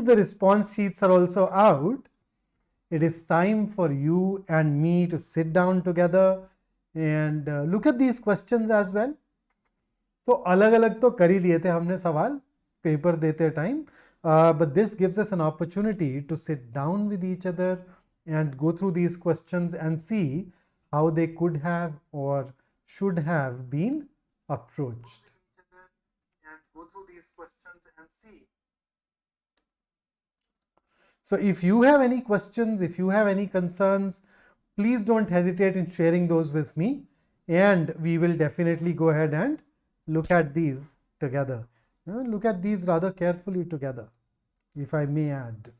and the response sheets are also out, it is time for you and me to sit down together and look at these questions as well. तो अलग अलग तो कर ही लिए थे हमने सवाल पेपर देते time, but this gives us an opportunity to sit down with each other and go through these questions and see how they could have or should have been approached. So if you have any questions, if you have any concerns, please don't hesitate in sharing those with me, and we will definitely go ahead and look at these together. Look at these rather carefully together, if I may add.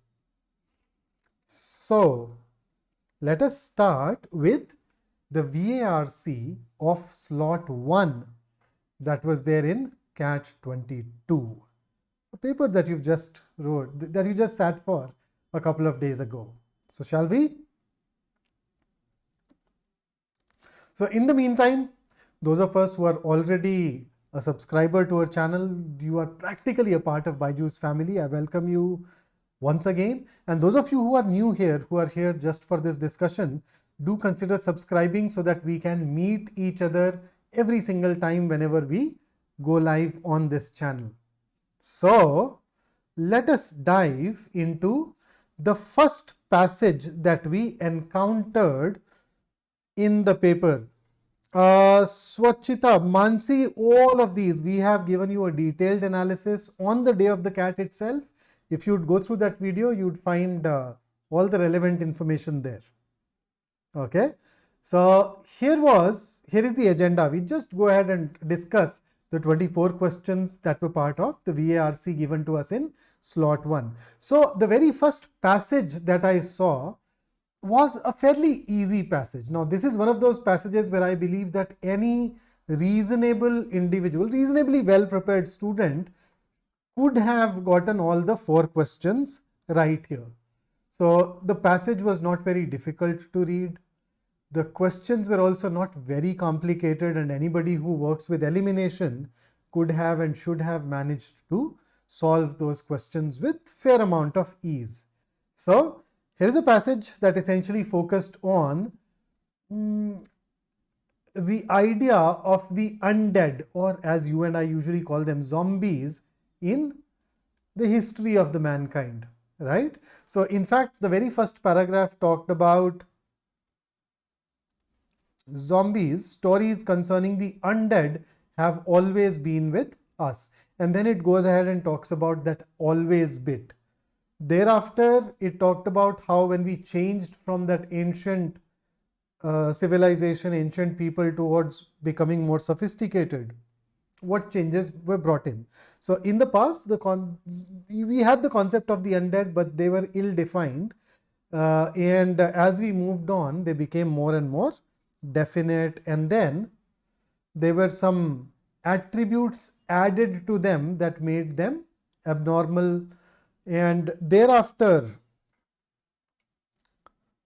So let us start with the VARC of slot 1 that was there in CAT 22, a paper that you've just wrote, that you just sat for a couple of days ago. So shall we? So in the meantime, those of us who are already a subscriber to our channel, you are practically a part of BYJU'S family. I welcome you once again. And those of you who are new here, who are here just for this discussion, do consider subscribing so that we can meet each other every single time whenever we go live on this channel. So let us dive into the first passage that we encountered in the paper. Swachita, Mansi, all of these, we have given you a detailed analysis on the day of the CAT itself. If you'd go through that video, you'd find all the relevant information there. Okay. So here is the agenda. We just go ahead and discuss the 24 questions that were part of the VARC given to us in slot 1. So the very first passage that I saw was a fairly easy passage. Now this is one of those passages where I believe that any reasonable individual, reasonably well prepared student could have gotten all the 4 questions right here. So the passage was not very difficult to read. The questions were also not very complicated, and anybody who works with elimination could have and should have managed to solve those questions with fair amount of ease. So here is a passage that essentially focused on the idea of the undead, or as you and I usually call them, zombies, in the history of the mankind, right? So in fact, the very first paragraph talked about zombies, stories concerning the undead have always been with us. And then it goes ahead and talks about that always bit. Thereafter, it talked about how when we changed from that ancient civilization, ancient people, towards becoming more sophisticated, what changes were brought in. So in the past, we had the concept of the undead, but they were ill-defined. And as we moved on, they became more and more definite. And then there were some attributes added to them that made them abnormal. And thereafter,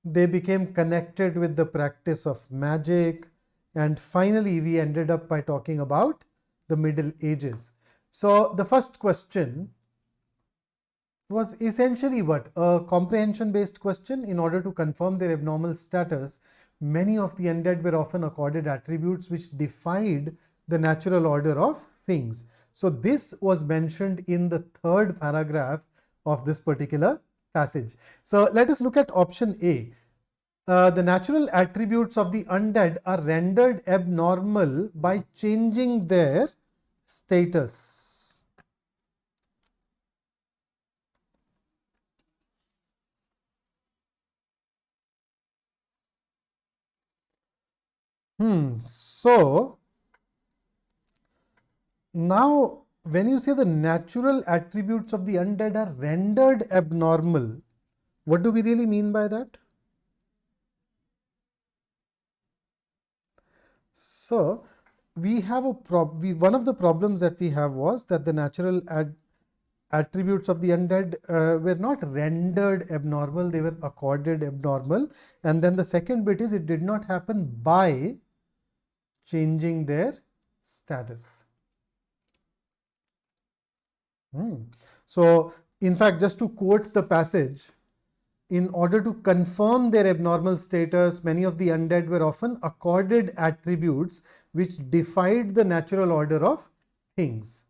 they became connected with the practice of magic. And finally, we ended up by talking about the Middle Ages. So the first question was essentially what? A comprehension based question. In order to confirm their abnormal status, many of the undead were often accorded attributes which defied the natural order of things. So this was mentioned in the 3rd paragraph of this particular passage. So let us look at option A. The natural attributes of the undead are rendered abnormal by changing their status. So now when you say the natural attributes of the undead are rendered abnormal, what do we really mean by that? So we have one of the problems that we have was that the natural attributes of the undead were not rendered abnormal, they were accorded abnormal. And then the second bit is it did not happen by changing their status. So In fact, just to quote the passage, in order to confirm their abnormal status, many of the undead were often accorded attributes which defied the natural order of things.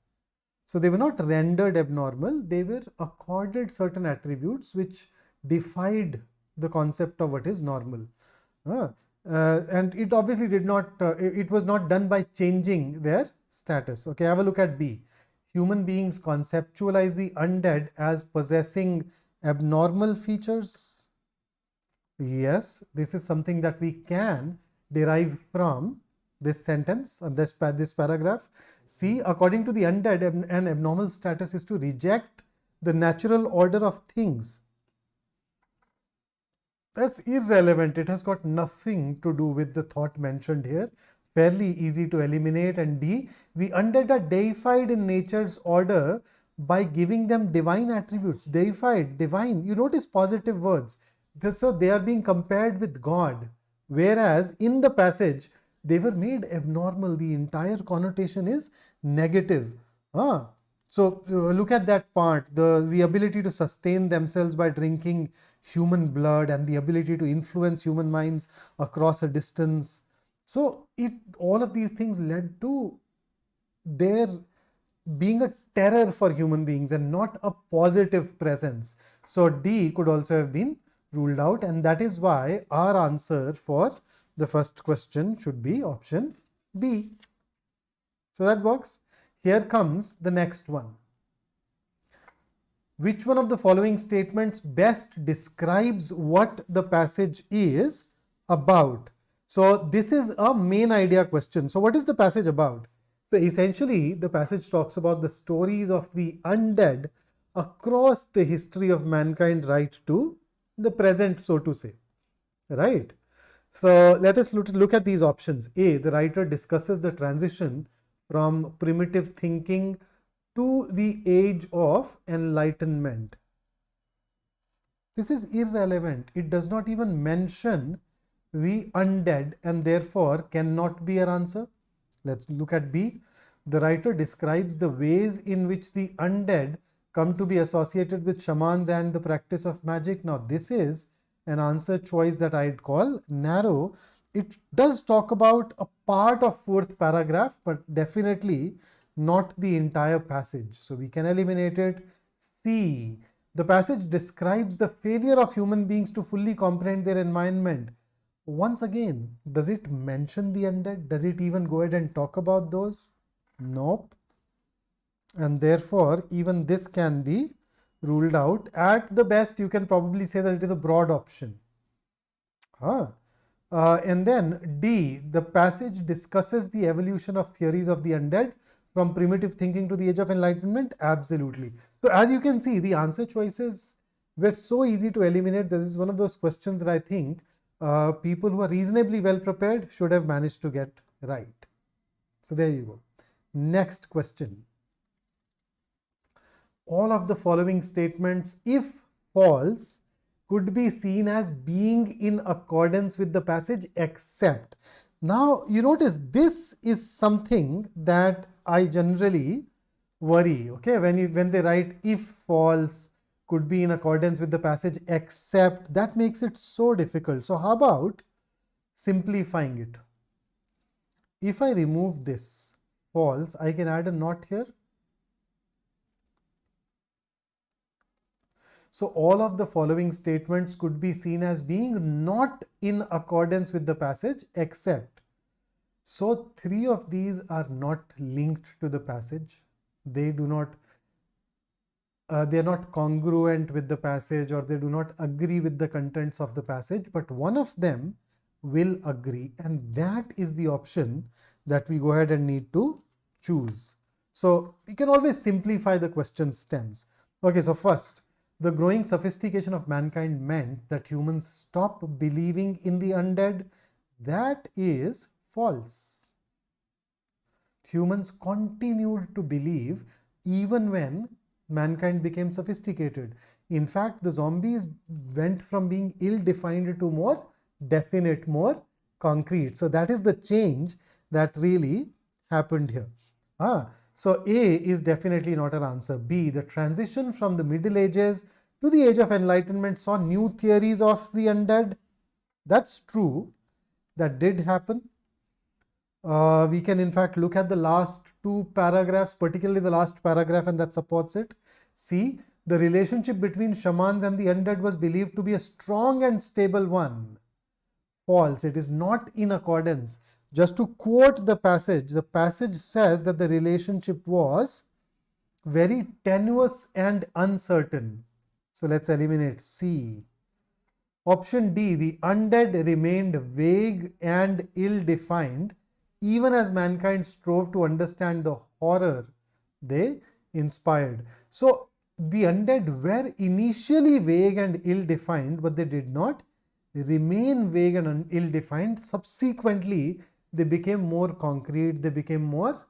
So they were not rendered abnormal, they were accorded certain attributes which defied the concept of what is normal. And it obviously did not, it was not done by changing their status. Okay, have a look at B. Human beings conceptualize the undead as possessing abnormal features. Yes, this is something that we can derive from this sentence, this paragraph. See, according to the undead, an abnormal status is to reject the natural order of things. That's irrelevant. It has got nothing to do with the thought mentioned here. Fairly easy to eliminate. And D, the undead are deified in nature's order by giving them divine attributes. Deified, divine. You notice positive words. So they are being compared with God. Whereas in the passage, they were made abnormal. The entire connotation is negative. So look at that part. The ability to sustain themselves by drinking human blood and the ability to influence human minds across a distance. So all of these things led to their being a terror for human beings and not a positive presence. So D could also have been ruled out, and that is why our answer for the first question should be option B. So that works. Here comes the next one. Which one of the following statements best describes what the passage is about? So this is a main idea question. So what is the passage about? So essentially, the passage talks about the stories of the undead across the history of mankind right to the present, so to say. Right? So let us look at these options. A, the writer discusses the transition from primitive thinking to the age of enlightenment. This is irrelevant. It does not even mention the undead and therefore cannot be an answer. Let's look at B. The writer describes the ways in which the undead come to be associated with shamans and the practice of magic. Now this is an answer choice that I'd call narrow. It does talk about a part of fourth paragraph, but definitely not the entire passage. So we can eliminate it. C. The passage describes the failure of human beings to fully comprehend their environment. Once again, does it mention the undead? Does it even go ahead and talk about those? Nope. And therefore, even this can be ruled out. At the best, you can probably say that it is a broad option. And then D, the passage discusses the evolution of theories of the undead from primitive thinking to the age of enlightenment. Absolutely. So as you can see, the answer choices were so easy to eliminate. This is one of those questions that I think people who are reasonably well prepared should have managed to get right. So there you go. Next question. All of the following statements, if false, could be seen as being in accordance with the passage except. Now you notice this is something that I generally worry. Okay, when they write if false could be in accordance with the passage except, that makes it so difficult. So how about simplifying it? If I remove this false, I can add a not here. So all of the following statements could be seen as being not in accordance with the passage except. So three of these are not linked to the passage. They do not, they are not congruent with the passage, or they do not agree with the contents of the passage, but one of them will agree, and that is the option that we go ahead and need to choose. So you can always simplify the question stems. Okay, so first, the growing sophistication of mankind meant that humans stop believing in the undead. That is false. Humans continued to believe even when mankind became sophisticated. In fact, the zombies went from being ill-defined to more definite, more concrete. So that is the change that really happened here. So A is definitely not an answer. B, the transition from the Middle Ages to the Age of Enlightenment saw new theories of the undead. That's true. That did happen. We can in fact look at the last two paragraphs, particularly the last paragraph, and that supports it. C, the relationship between shamans and the undead was believed to be a strong and stable one. False. It is not in accordance. Just to quote the passage says that the relationship was very tenuous and uncertain. So let's eliminate C. Option D, the undead remained vague and ill-defined even as mankind strove to understand the horror they inspired. So the undead were initially vague and ill-defined, but they did not remain vague and ill-defined. Subsequently, they became more concrete, they became more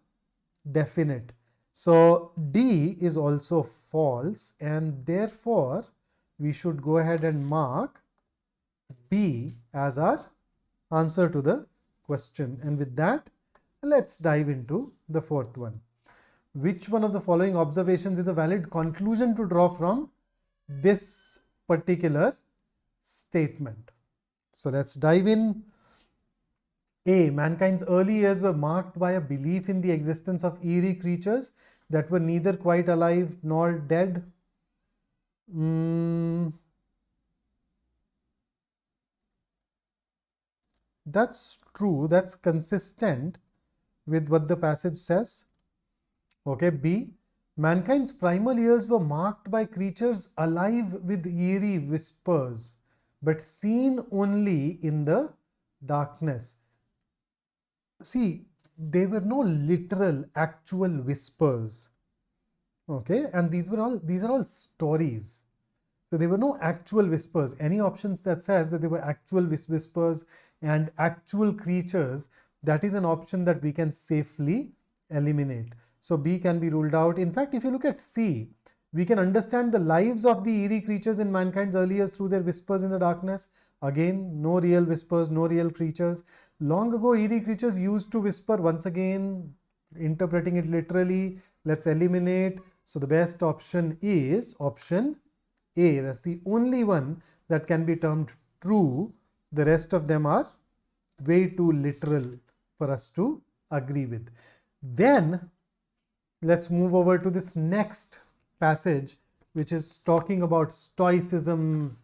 definite. So D is also false, and therefore we should go ahead and mark B as our answer to the question. And with that, let's dive into the fourth one. Which one of the following observations is a valid conclusion to draw from this particular statement? So let's dive in. A, mankind's early years were marked by a belief in the existence of eerie creatures that were neither quite alive nor dead. That's true. That's consistent with what the passage says. Okay. B, mankind's primal years were marked by creatures alive with eerie whispers, but seen only in the darkness. See, there were no literal actual whispers. Okay. And these are all stories. So there were no actual whispers. Any options that says that there were actual whispers and actual creatures, that is an option that we can safely eliminate. So B can be ruled out. In fact, if you look at C, we can understand the lives of the eerie creatures in mankind's early years through their whispers in the darkness. Again, no real whispers, no real creatures. Long ago, eerie creatures used to whisper. Once again, interpreting it literally, let's eliminate. So the best option is option A. That's the only one that can be termed true. The rest of them are way too literal for us to agree with. Then let's move over to this next passage, which is talking about Stoicism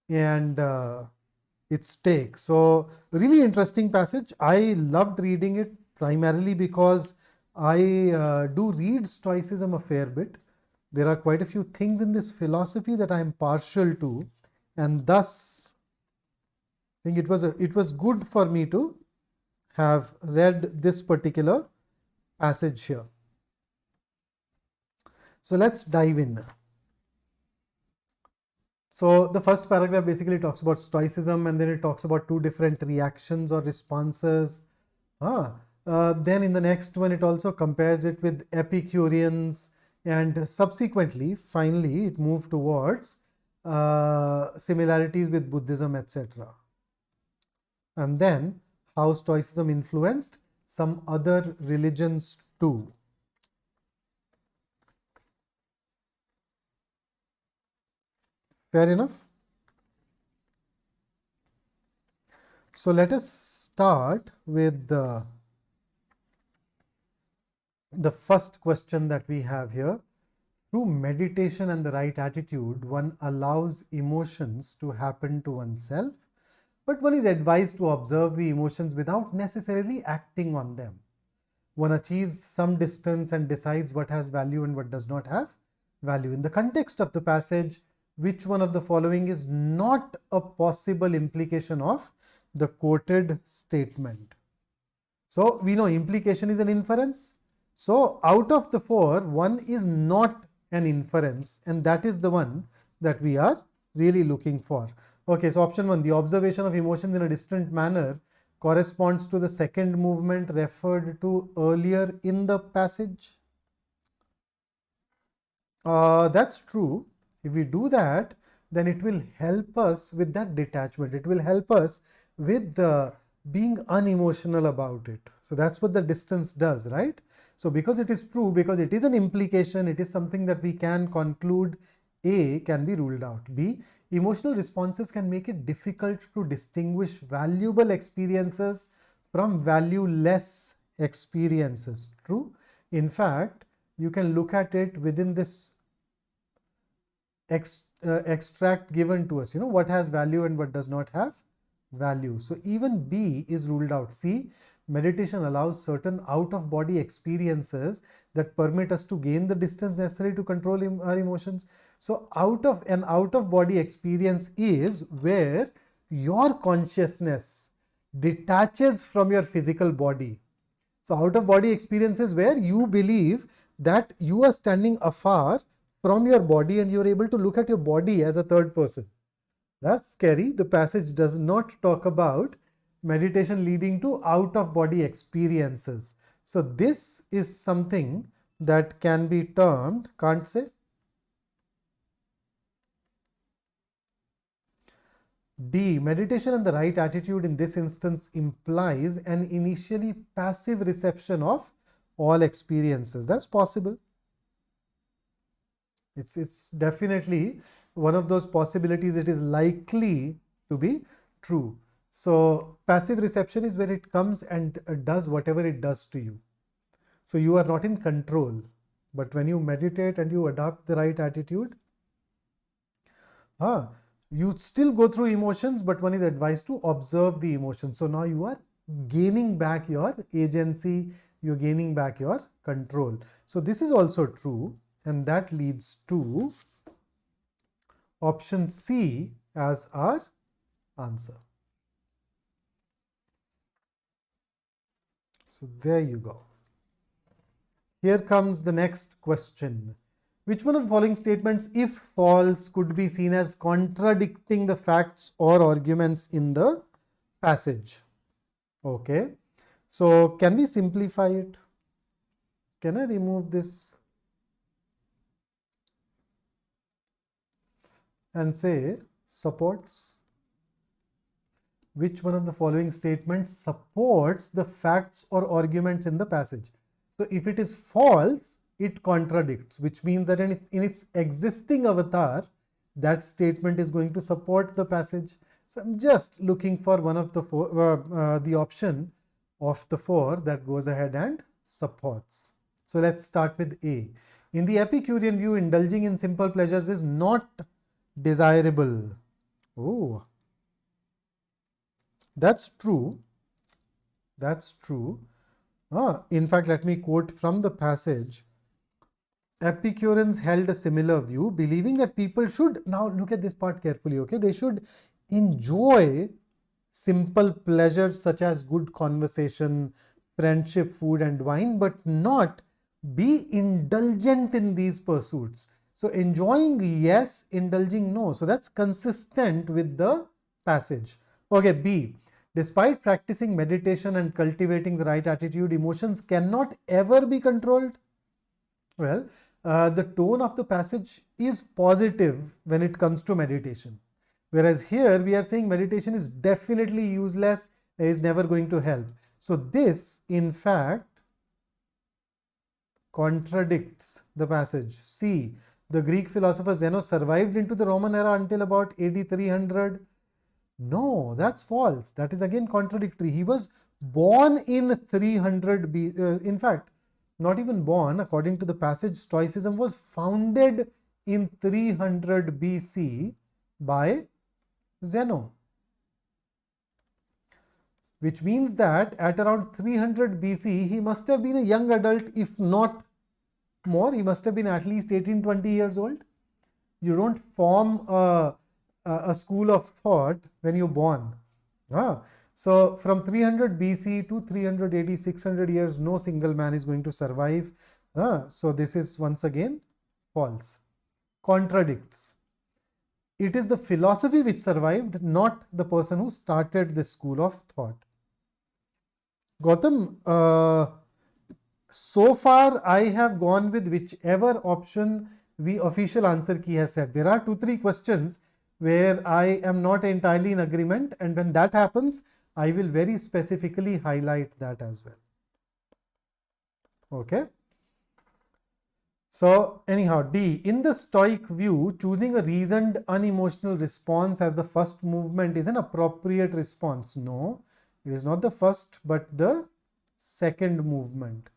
and its take. So really interesting passage. I loved reading it primarily because I do read Stoicism a fair bit. There are quite a few things in this philosophy that I am partial to, and thus I think it was good for me to have read this particular passage here. So let's dive in. So the first paragraph basically talks about Stoicism, and then it talks about two different reactions or responses. Then in the next one, it also compares it with Epicureans, and subsequently, finally, it moved towards similarities with Buddhism, etc. And then how Stoicism influenced some other religions too. Fair enough? So let us start with the first question that we have here. Through meditation and the right attitude, one allows emotions to happen to oneself, but one is advised to observe the emotions without necessarily acting on them. One achieves some distance and decides what has value and what does not have value. In the context of the passage, which one of the following is not a possible implication of the quoted statement? So we know implication is an inference. So out of the four, one is not an inference, and that is the one that we are really looking for. Okay, so option 1, the observation of emotions in a distant manner corresponds to the second movement referred to earlier in the passage. That's true. If we do that, then it will help us with that detachment. It will help us with being unemotional about it. So that's what the distance does, right? So because it is true, because it is an implication, it is something that we can conclude, A can be ruled out. B, emotional responses can make it difficult to distinguish valuable experiences from valueless experiences. True. In fact, you can look at it within this extract given to us, what has value and what does not have value. So even B is ruled out. C, meditation allows certain out-of-body experiences that permit us to gain the distance necessary to control our emotions. So an out-of-body experience is where your consciousness detaches from your physical body. So out-of-body experience is where you believe that you are standing afar from your body and you're able to look at your body as a third person. That's scary. The passage does not talk about meditation leading to out-of-body experiences. So this is something that can be termed, can't say. D, meditation and the right attitude in this instance implies an initially passive reception of all experiences. That's possible. It's definitely one of those possibilities. It is likely to be true. So passive reception is where it comes and does whatever it does to you. So you are not in control. But when you meditate and you adopt the right attitude, you still go through emotions, but one is advised to observe the emotions. So now you are gaining back your agency, you're gaining back your control. So this is also true, and that leads to option C as our answer. So there you go. Here comes the next question. Which one of the following statements, if false, could be seen as contradicting the facts or arguments in the passage? Okay. So can we simplify it? Can I remove this and say supports? Which one of the following statements supports the facts or arguments in the passage? So if it is false, it contradicts, which means that in its existing avatar, that statement is going to support the passage. So I'm just looking for one of the four, the option of the four that goes ahead and supports. So let's start with A. In the Epicurean view, indulging in simple pleasures is not desirable. Oh, that's true. That's true. In fact, let me quote from the passage. Epicureans held a similar view, believing that people should, now look at this part carefully, okay? They should enjoy simple pleasures such as good conversation, friendship, food and wine, but not be indulgent in these pursuits. So enjoying, yes, indulging, no. So that's consistent with the passage. Okay, B. Despite practicing meditation and cultivating the right attitude, emotions cannot ever be controlled. Well, the tone of the passage is positive when it comes to meditation. Whereas here we are saying meditation is definitely useless, is never going to help. So this, in fact, contradicts the passage. C. The Greek philosopher Zeno survived into the Roman era until about AD 300. No, that's false. That is again contradictory. He was born in 300 B. In fact, not even born. According to the passage, Stoicism was founded in 300 BC by Zeno. Which means that at around 300 BC, he must have been a young adult, if not more. He must have been at least 18-20 years old. You don't form a school of thought when you're born. So from 300 BC to 300 AD, 600 years, no single man is going to survive. So this is once again false. Contradicts. It is the philosophy which survived, not the person who started this school of thought. Gautam, so far I have gone with whichever option the official answer key has said. There are 2-3 questions where I am not entirely in agreement, and when that happens, I will very specifically highlight that as well. Okay. So anyhow, D, in the Stoic view, choosing a reasoned, unemotional response as the first movement is an appropriate response. No, it is not the first, but the second movement.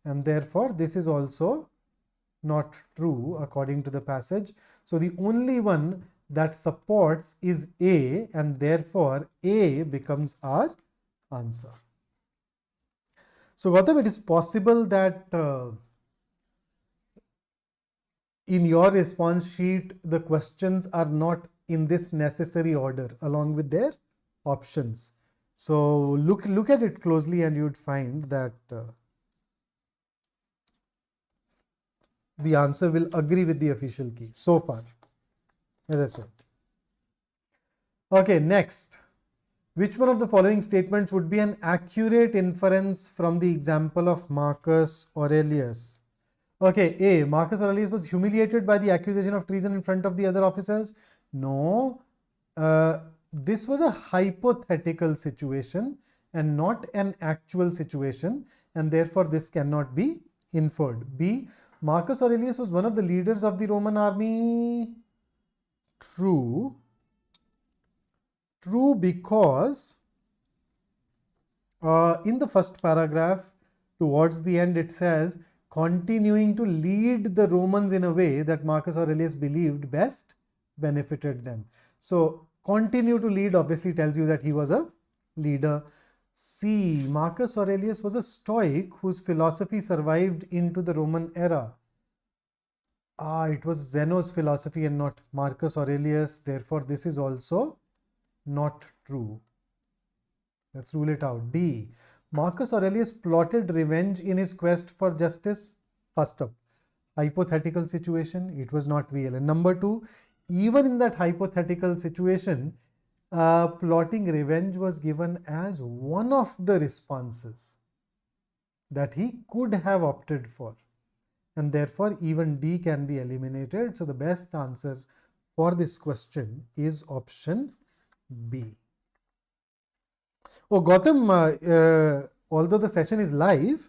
And therefore, this is also not true according to the passage. So the only one that supports is A, and therefore A becomes our answer. So Gautam, it is possible that in your response sheet, the questions are not in this necessary order along with their options. So look at it closely and you'd find that the answer will agree with the official key so far, as I said. Okay, next. Which one of the following statements would be an accurate inference from the example of Marcus Aurelius? Okay, A. Marcus Aurelius was humiliated by the accusation of treason in front of the other officers. No, this was a hypothetical situation and not an actual situation, and therefore this cannot be inferred. B. Marcus Aurelius was one of the leaders of the Roman army. True. True, because in the first paragraph towards the end it says continuing to lead the Romans in a way that Marcus Aurelius believed best benefited them. So continue to lead obviously tells you that he was a leader. C. Marcus Aurelius was a Stoic whose philosophy survived into the Roman era. It was Zeno's philosophy and not Marcus Aurelius. Therefore, this is also not true. Let's rule it out. D. Marcus Aurelius plotted revenge in his quest for justice. First up, hypothetical situation, it was not real. And number two, even in that hypothetical situation, plotting revenge was given as one of the responses that he could have opted for. And therefore, even D can be eliminated. So the best answer for this question is option B. Oh, Gautam, although the session is live,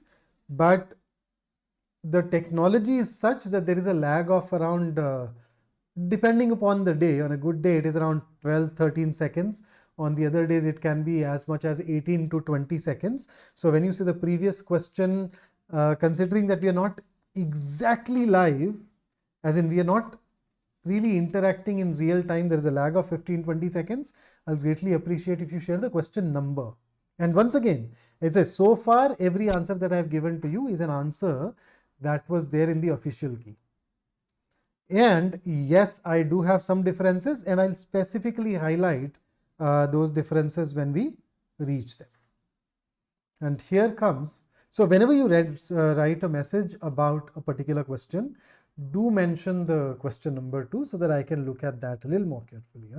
but the technology is such that there is a lag of around, depending upon the day, on a good day it is around 12-13 seconds. On the other days it can be as much as 18 to 20 seconds. So when you see the previous question, considering that we are not exactly live, as in we are not really interacting in real time, there is a lag of 15-20 seconds. I'll greatly appreciate if you share the question number. And once again, it says so far every answer that I have given to you is an answer that was there in the official key. And yes, I do have some differences and I'll specifically highlight those differences when we reach them. And here comes, so whenever you write a message about a particular question, do mention the question number 2 so that I can look at that a little more carefully.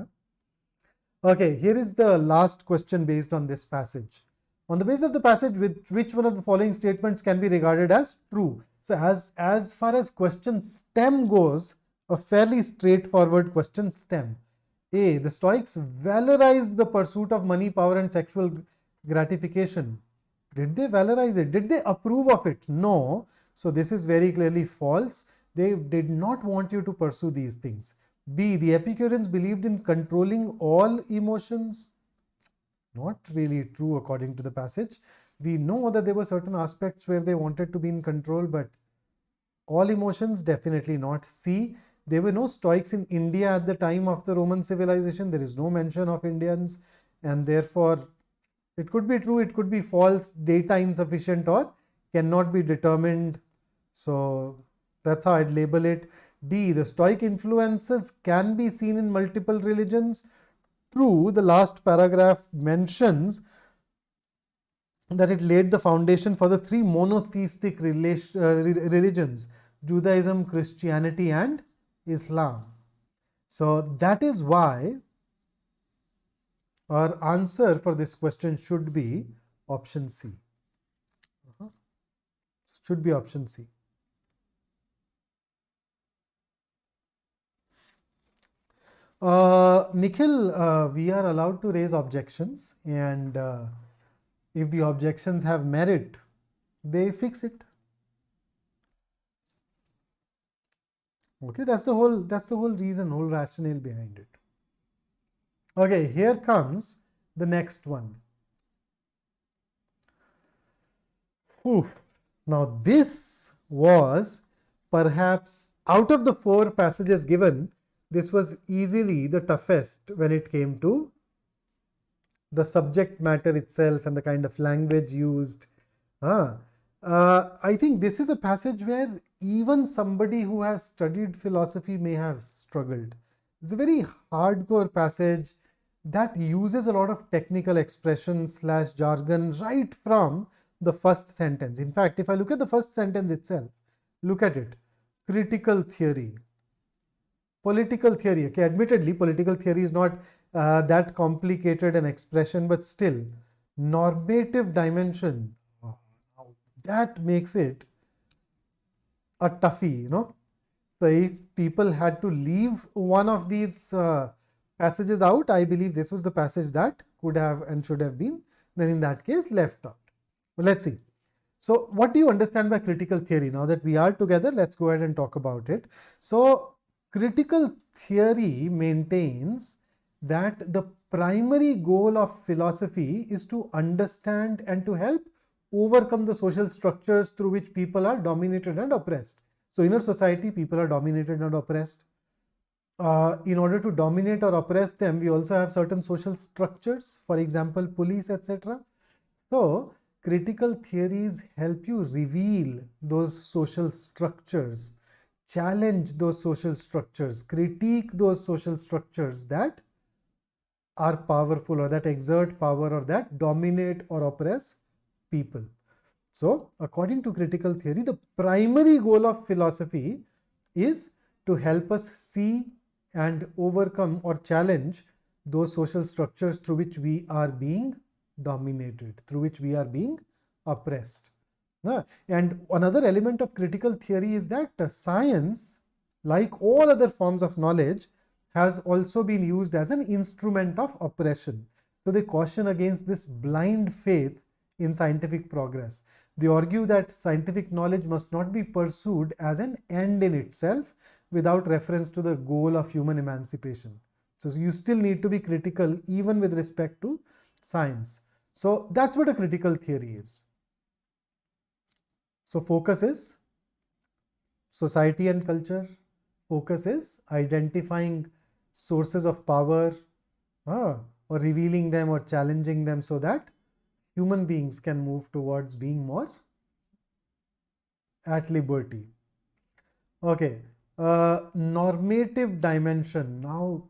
Okay, here is the last question based on this passage. On the basis of the passage, which one of the following statements can be regarded as true? So as far as question stem goes, a fairly straightforward question stem. A. The Stoics valorized the pursuit of money, power and sexual gratification. Did they valorize it? Did they approve of it? No. So this is very clearly false. They did not want you to pursue these things. B. The Epicureans believed in controlling all emotions. Not really true according to the passage. We know that there were certain aspects where they wanted to be in control, but all emotions definitely not. C. There were no Stoics in India at the time of the Roman civilization. There is no mention of Indians, and therefore it could be true, it could be false, data insufficient or cannot be determined. So that's how I'd label it. D. The Stoic influences can be seen in multiple religions. True, the last paragraph mentions that it laid the foundation for the 3 monotheistic religions, Judaism, Christianity and Islam. So that is why our answer for this question should be option C. Should be option C. Nikhil, we are allowed to raise objections, and if the objections have merit, they fix it. Okay, that's the whole reason, whole rationale behind it. Okay, here comes the next one. Whew. Now this was perhaps, out of the 4 passages given, this was easily the toughest when it came to the subject matter itself and the kind of language used. I think this is a passage where even somebody who has studied philosophy may have struggled. It's a very hardcore passage that uses a lot of technical expressions / jargon right from the first sentence. In fact, if I look at the first sentence itself, look at it. Critical theory. Political theory. Okay, admittedly, political theory is not that complicated an expression, but still, normative dimension, that makes it a toughie, you know. So if people had to leave one of these passages out, I believe this was the passage that could have and should have been, then in that case, left out. But let's see. So what do you understand by critical theory? Now that we are together, let's go ahead and talk about it. So critical theory maintains that the primary goal of philosophy is to understand and to help overcome the social structures through which people are dominated and oppressed. So in a society, people are dominated and oppressed. In order to dominate or oppress them, we also have certain social structures, for example, police, etc. So critical theories help you reveal those social structures, challenge those social structures, critique those social structures that are powerful or that exert power or that dominate or oppress people. So according to critical theory, the primary goal of philosophy is to help us see and overcome or challenge those social structures through which we are being dominated, through which we are being oppressed. And another element of critical theory is that science, like all other forms of knowledge, has also been used as an instrument of oppression. So they caution against this blind faith in scientific progress. They argue that scientific knowledge must not be pursued as an end in itself without reference to the goal of human emancipation. So you still need to be critical even with respect to science. So that's what a critical theory is. So focus is society and culture. Focus is identifying sources of power or revealing them or challenging them so that human beings can move towards being more at liberty. Okay, normative dimension. Now,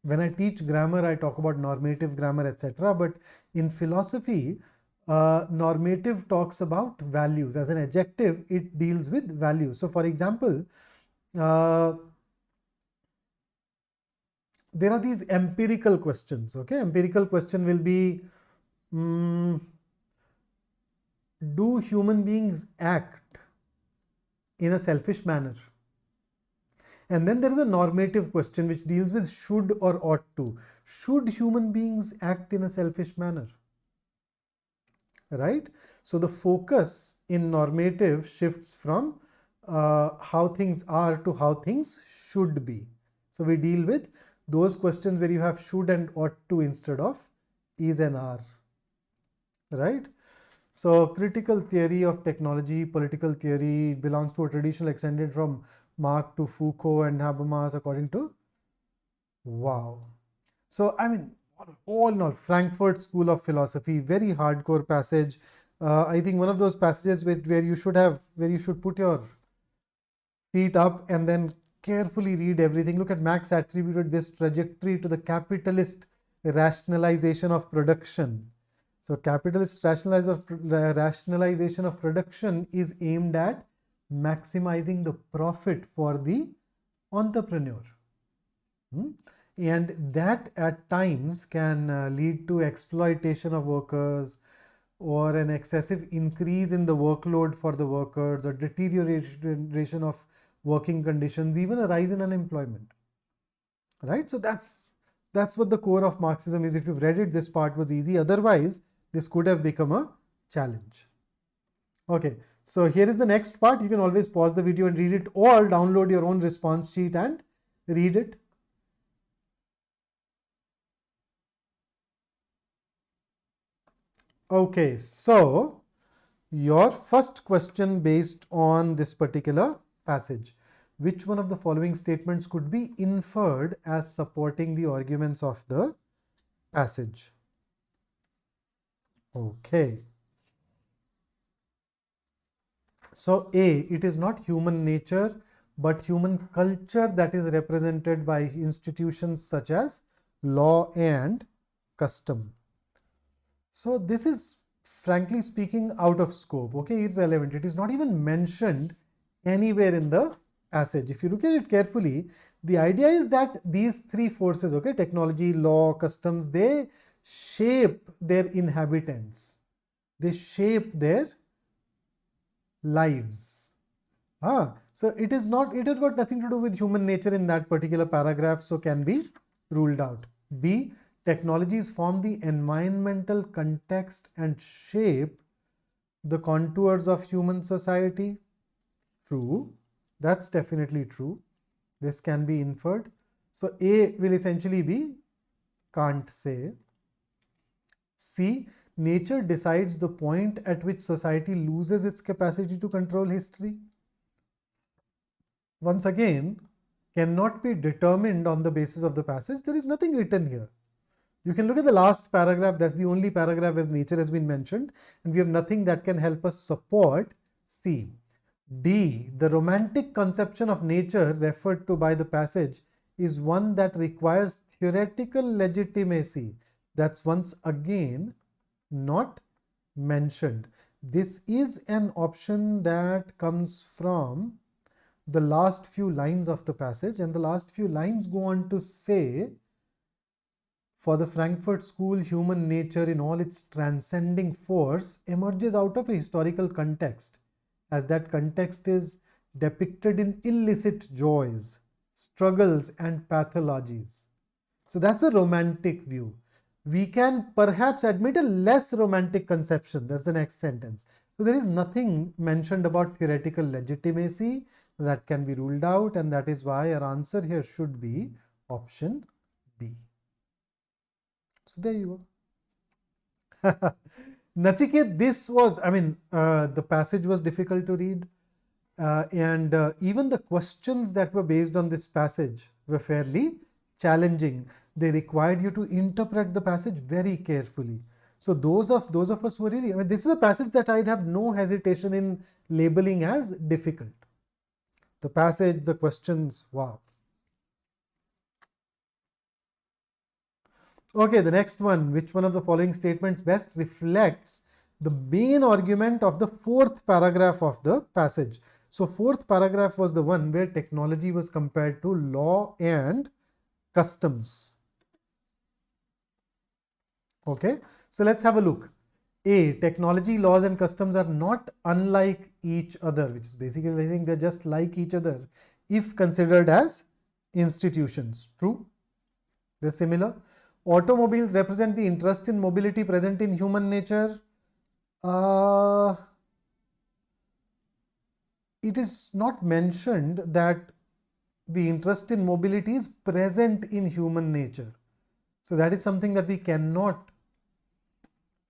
when I teach grammar, I talk about normative grammar, etc. But in philosophy, normative talks about values. As an adjective, it deals with values. So, for example, there are these empirical questions. Okay, empirical question will be, do human beings act in a selfish manner? And then there is a normative question which deals with should or ought to. Should human beings act in a selfish manner? Right? So the focus in normative shifts from how things are to how things should be. So we deal with those questions where you have should and ought to instead of is and are. Right? So critical theory of technology, political theory belongs to a tradition extended from Marx to Foucault and Habermas according to, wow. So I mean, all in all, Frankfurt School of Philosophy, very hardcore passage. I think one of those passages where you should put your feet up and then carefully read everything. Look at Marx attributed this trajectory to the capitalist rationalization of production. So capitalist rationalization of production is aimed at maximizing the profit for the entrepreneur. And that at times can lead to exploitation of workers or an excessive increase in the workload for the workers or deterioration of working conditions, even a rise in unemployment. Right? So that's what the core of Marxism is. If you've read it, this part was easy. Otherwise, this could have become a challenge. Okay, so here is the next part. You can always pause the video and read it, or download your own response sheet and read it. Okay, so your first question based on this particular passage. Which one of the following statements could be inferred as supporting the arguments of the passage? Okay. So A, it is not human nature, but human culture that is represented by institutions such as law and custom. So this is, frankly speaking, out of scope, okay, irrelevant. It is not even mentioned anywhere in the passage. If you look at it carefully, the idea is that these three forces, okay, technology, law, customs, they shape their inhabitants. They shape their lives. So it is not, it has got nothing to do with human nature in that particular paragraph, so can be ruled out. B, technologies form the environmental context and shape the contours of human society. True, that's definitely true. This can be inferred. So A will essentially be can't say. C, nature decides the point at which society loses its capacity to control history. Once again, cannot be determined on the basis of the passage. There is nothing written here. You can look at the last paragraph. That's the only paragraph where nature has been mentioned, and we have nothing that can help us support C. D, the romantic conception of nature referred to by the passage is one that requires theoretical legitimacy. That's once again not mentioned. This is an option that comes from the last few lines of the passage, and the last few lines go on to say, for the Frankfurt School, human nature in all its transcending force emerges out of a historical context, as that context is depicted in illicit joys, struggles, and pathologies. So that's the romantic view. We can perhaps admit a less romantic conception. That's the next sentence. So there is nothing mentioned about theoretical legitimacy that can be ruled out, and that is why our answer here should be option B. So there you go. Nachiket, this was, the passage was difficult to read, and even the questions that were based on this passage were fairly challenging. They required you to interpret the passage very carefully. So those of us who were really, this is a passage that I'd have no hesitation in labeling as difficult. The passage, the questions, wow. Okay, the next one. Which one of the following statements best reflects the main argument of the fourth paragraph of the passage? So fourth paragraph was the one where technology was compared to law and customs. Okay, so let's have a look. A, technology, laws and customs are not unlike each other, which is basically saying they're just like each other if considered as institutions. True, they're similar. Automobiles represent the interest in mobility present in human nature. It is not mentioned that the interest in mobility is present in human nature. So that is something that we cannot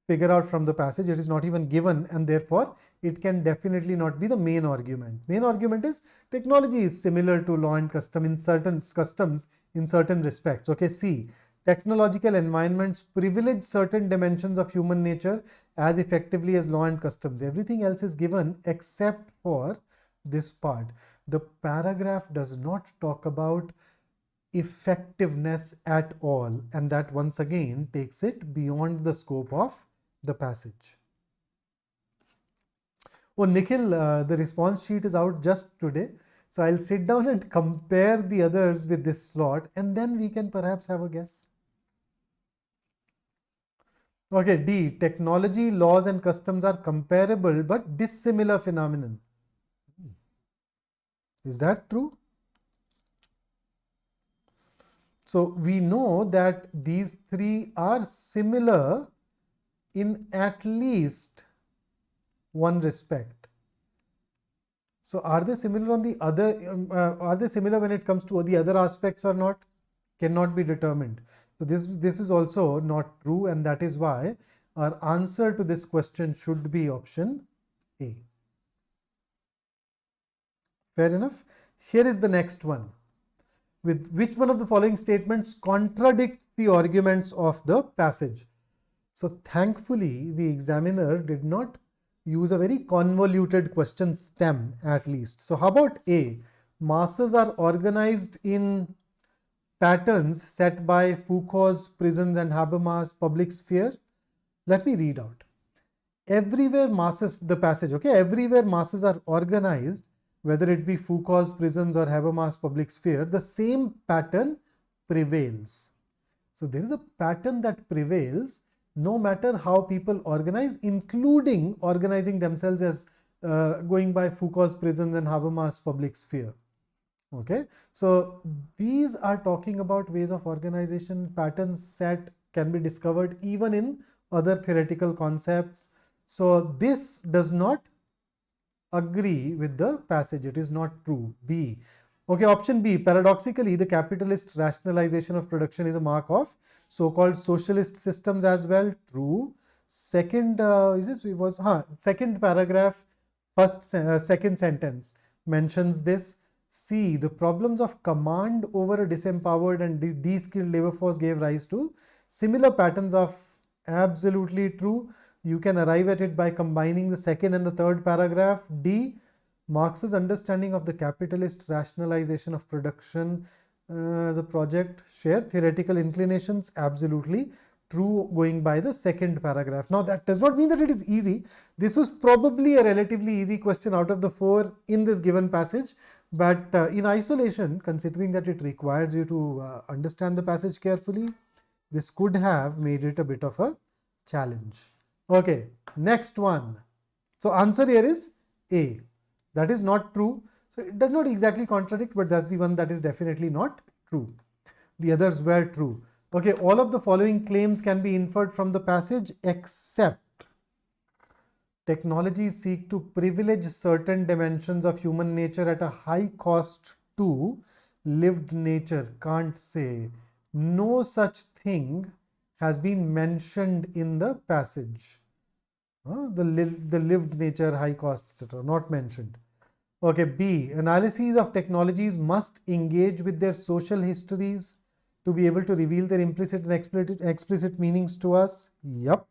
figure out from the passage. It is not even given, and therefore it can definitely not be the main argument. Main argument is technology is similar to law and custom in certain customs in certain respects. Okay, C, technological environments privilege certain dimensions of human nature as effectively as law and customs. Everything else is given except for this part. The paragraph does not talk about effectiveness at all, and that once again takes it beyond the scope of the passage. Oh, Nikhil, the response sheet is out just today. So I'll sit down and compare the others with this slot, and then we can perhaps have a guess. Okay, D, technology, laws and customs are comparable but dissimilar phenomenon. Is that true? So we know that these three are similar in at least one respect. So are they similar on the other, are they similar when it comes to the other aspects or not? Cannot be determined. So this is also not true, and that is why our answer to this question should be option A. Fair enough. Here is the next one. With which one of the following statements contradicts the arguments of the passage? So thankfully, the examiner did not use a very convoluted question stem, at least. So how about A? Masses are organized in patterns set by Foucault's prisons and Habermas' public sphere. Let me read out. Everywhere masses, the passage, okay, everywhere masses are organized, whether it be Foucault's prisons or Habermas' public sphere, the same pattern prevails. So there is a pattern that prevails no matter how people organize, including organizing themselves as going by Foucault's prisons and Habermas' public sphere. Okay, so these are talking about ways of organization. Patterns set can be discovered even in other theoretical concepts. So this does not agree with the passage. It is not true. B. Okay, option B. Paradoxically, the capitalist rationalization of production is a mark of so-called socialist systems as well. True. Second, second paragraph, second sentence mentions this. C. The problems of command over a disempowered and de-skilled labor force gave rise to similar patterns of. Absolutely true. You can arrive at it by combining the second and the third paragraph. D. Marx's understanding of the capitalist rationalization of production, the project share theoretical inclinations. Absolutely true, going by the second paragraph. Now that does not mean that it is easy. This was probably a relatively easy question out of the 4 in this given passage, but in isolation, considering that it requires you to understand the passage carefully, this could have made it a bit of a challenge. Okay, next one. So answer here is A. That is not true. So it does not exactly contradict, but that's the one that is definitely not true. The others were true. Okay, all of the following claims can be inferred from the passage except technologies seek to privilege certain dimensions of human nature at a high cost to lived nature. Can't say. No such thing has been mentioned in the passage. The lived nature, high cost, etc. not mentioned. Okay, B. Analyses of technologies must engage with their social histories to be able to reveal their implicit and explicit meanings to us. Yup.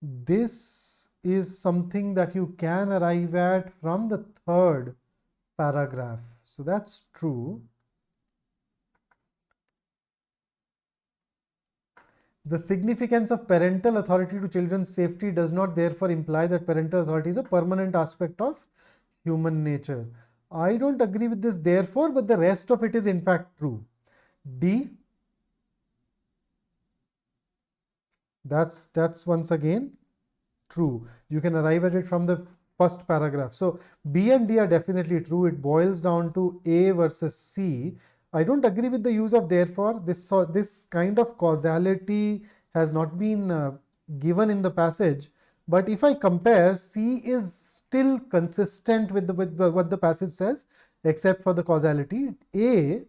This is something that you can arrive at from the third paragraph. So that's true. The significance of parental authority to children's safety does not therefore imply that parental authority is a permanent aspect of human nature. I don't agree with this therefore, but the rest of it is in fact true. D. That's once again true. You can arrive at it from the first paragraph. So B and D are definitely true. It boils down to A versus C. I don't agree with the use of therefore. This kind of causality has not been given in the passage. But if I compare, C is still consistent with what the passage says, except for the causality. A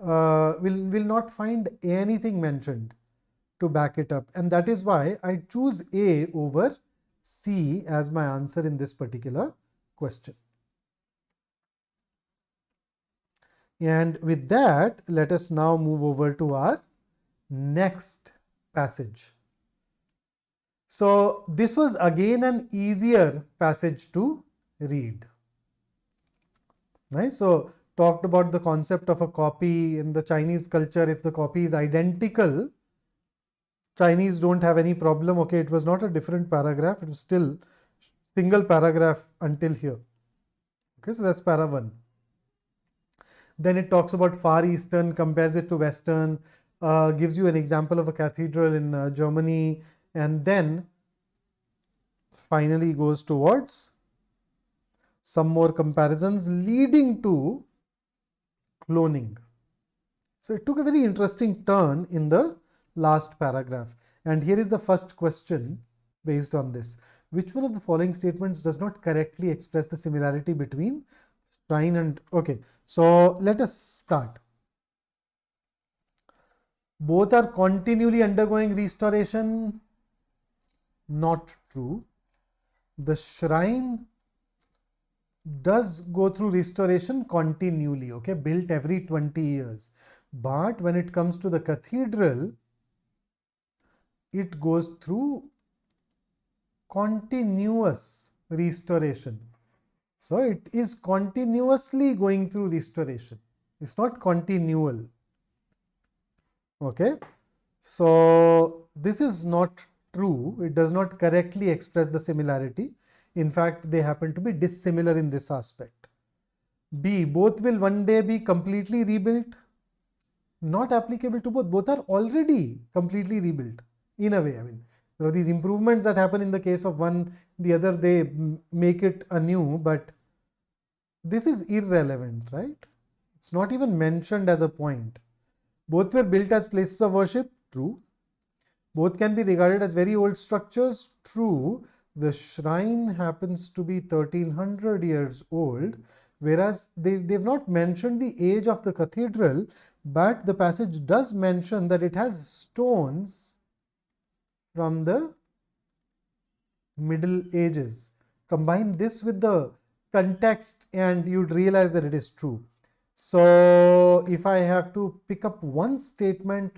will not find anything mentioned to back it up, and that is why I choose A over C as my answer in this particular question. And with that, let us now move over to our next passage. So this was again an easier passage to read. Right? So talked about the concept of a copy in the Chinese culture. If the copy is identical, Chinese don't have any problem. Okay, it was not a different paragraph. It was still single paragraph until here. Okay, so that's para 1. Then it talks about Far Eastern, compares it to Western, gives you an example of a cathedral in Germany, and then finally goes towards some more comparisons leading to cloning. So it took a very interesting turn in the last paragraph. And here is the first question based on this. Which one of the following statements does not correctly express the similarity between shrine and... Okay, so let us start. Both are continually undergoing restoration. Not true. The shrine does go through restoration continually, okay, built every 20 years. But when it comes to the cathedral, it goes through continuous restoration. So it is continuously going through restoration. It's not continual. Okay. So this is not true. It does not correctly express the similarity. In fact, they happen to be dissimilar in this aspect. B, both will one day be completely rebuilt. Not applicable to both. Both are already completely rebuilt in a way. I mean, there are these improvements that happen in the case of one, the other they make it anew, but this is irrelevant, right? It's not even mentioned as a point. Both were built as places of worship. True. Both can be regarded as very old structures. True. The shrine happens to be 1300 years old, whereas they've not mentioned the age of the cathedral, but the passage does mention that it has stones from the Middle Ages. Combine this with the context and you'd realize that it is true. So if I have to pick up one statement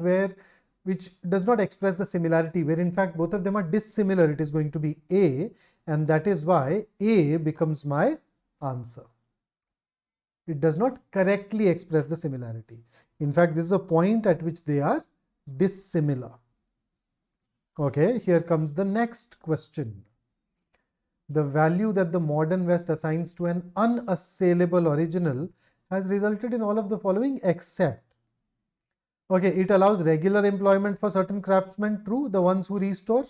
which does not express the similarity, where in fact both of them are dissimilar, it is going to be A, and that is why A becomes my answer. It does not correctly express the similarity. In fact, this is a point at which they are dissimilar. Okay, here comes the next question. The value that the modern West assigns to an unassailable original has resulted in all of the following except. Okay, it allows regular employment for certain craftsmen, true, the ones who restore.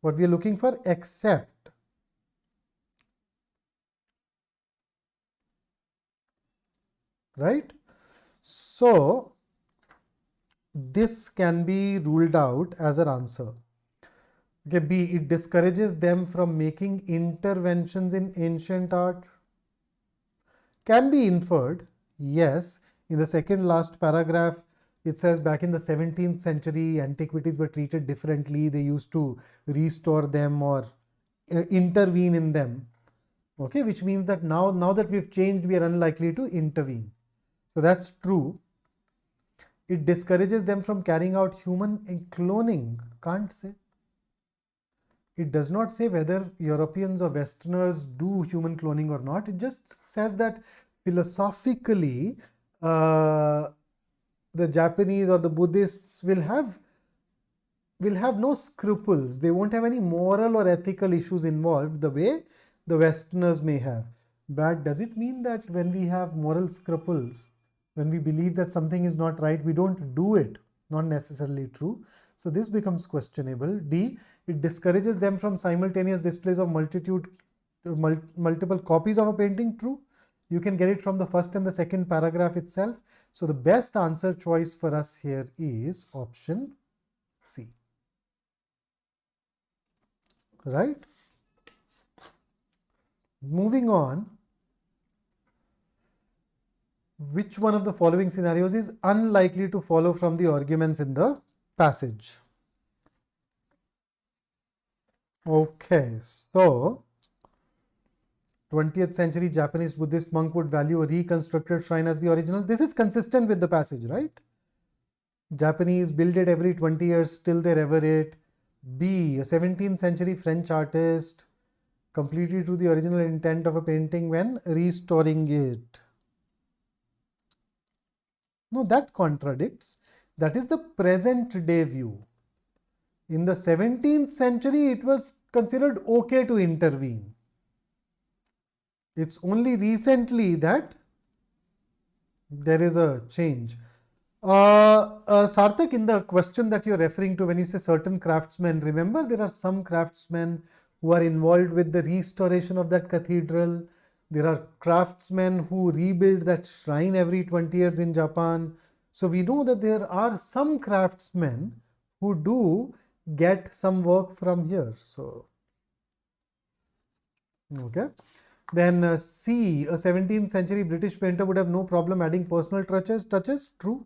What we are looking for, except. Right? So, this can be ruled out as an answer. Okay, B, it discourages them from making interventions in ancient art. Can be inferred, yes. In the second last paragraph, it says back in the 17th century, antiquities were treated differently. They used to restore them or intervene in them. Okay, which means that now that we've changed, we are unlikely to intervene. So that's true. It discourages them from carrying out human cloning. Can't say. It does not say whether Europeans or Westerners do human cloning or not. It just says that philosophically, the Japanese or the Buddhists will have no scruples. They won't have any moral or ethical issues involved the way the Westerners may have. But does it mean that when we have moral scruples, when we believe that something is not right, we don't do it? Not necessarily true. So this becomes questionable. D, it discourages them from simultaneous displays of multiple copies of a painting. True. You can get it from the first and the second paragraph itself. So the best answer choice for us here is option C. Right? Moving on. Which one of the following scenarios is unlikely to follow from the arguments in the passage? Okay, so 20th century Japanese Buddhist monk would value a reconstructed shrine as the original. This is consistent with the passage, right? Japanese build it every 20 years till they rever it. B, a 17th century French artist completely to the original intent of a painting when restoring it. No, that contradicts. That is the present day view. In the 17th century, it was considered okay to intervene. It's only recently that there is a change. Sarthak, in the question that you're referring to, when you say certain craftsmen, remember there are some craftsmen who are involved with the restoration of that cathedral. There are craftsmen who rebuild that shrine every 20 years in Japan. So we know that there are some craftsmen who do get some work from here. So, okay. Then C, a 17th century British painter would have no problem adding personal touches. True.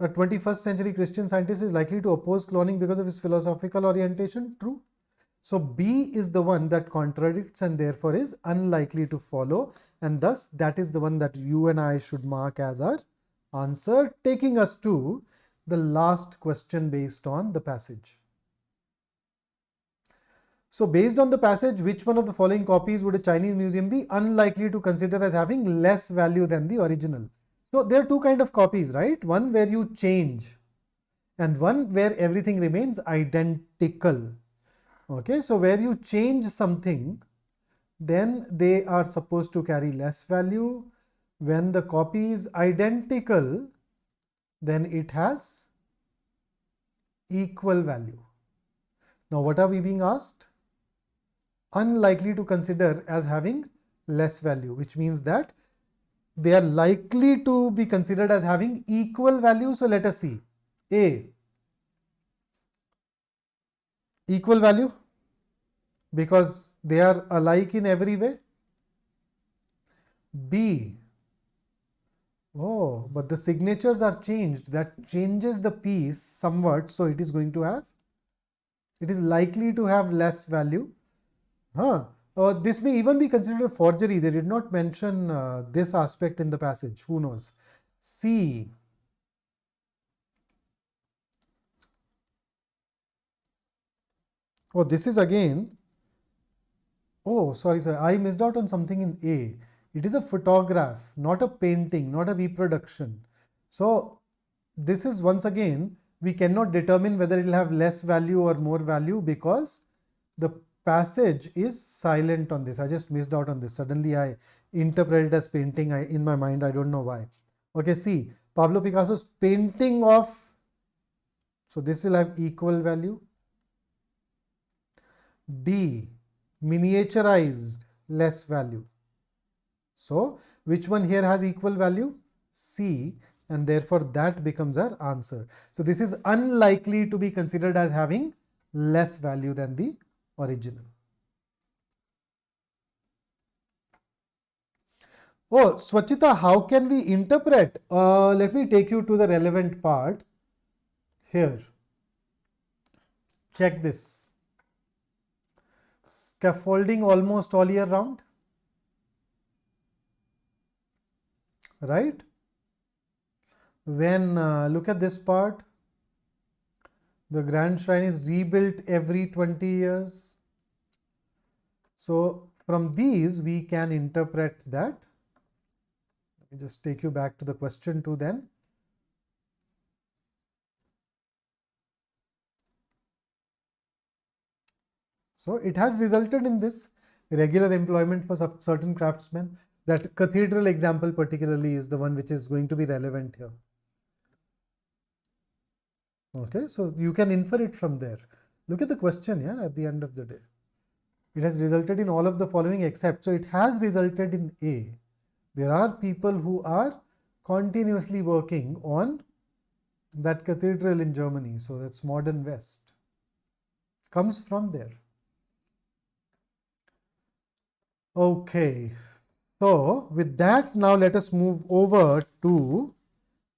A 21st century Christian scientist is likely to oppose cloning because of his philosophical orientation. True. So B is the one that contradicts and therefore is unlikely to follow, and thus that is the one that you and I should mark as our answer, taking us to the last question based on the passage. So based on the passage, which one of the following copies would a Chinese museum be unlikely to consider as having less value than the original? So there are two kinds of copies, right? One where you change and one where everything remains identical. Okay, so where you change something, then they are supposed to carry less value. When the copy is identical, then it has equal value. Now, what are we being asked? Unlikely to consider as having less value, which means that they are likely to be considered as having equal value. So let us see. A, equal value, because they are alike in every way. B, oh, but the signatures are changed. That changes the piece somewhat. So it is going to have, it is likely to have less value. This may even be considered a forgery. They did not mention this aspect in the passage. Who knows? C, oh, this is again, oh, sorry, I missed out on something in A. It is a photograph, not a painting, not a reproduction. So this is once again, we cannot determine whether it will have less value or more value because the passage is silent on this. I just missed out on this. Suddenly I interpreted as painting in my mind. I don't know why. Okay, see, Pablo Picasso's painting of, so this will have equal value. D, miniaturized, less value. So which one here has equal value? C, and therefore that becomes our answer. So this is unlikely to be considered as having less value than the original. Oh, Swachita, how can we interpret? Let me take you to the relevant part here. Check this. Scaffolding almost all year round, right? Then look at this part. The Grand Shrine is rebuilt every 20 years. So from these we can interpret that. Let me just take you back to the question 2 then. So it has resulted in this regular employment for certain craftsmen. That cathedral example particularly is the one which is going to be relevant here. Okay, so you can infer it from there. Look at the question here at the end of the day. It has resulted in all of the following except, so it has resulted in A. There are people who are continuously working on that cathedral in Germany. So that's modern West. Comes from there. Okay. So with that, now let us move over to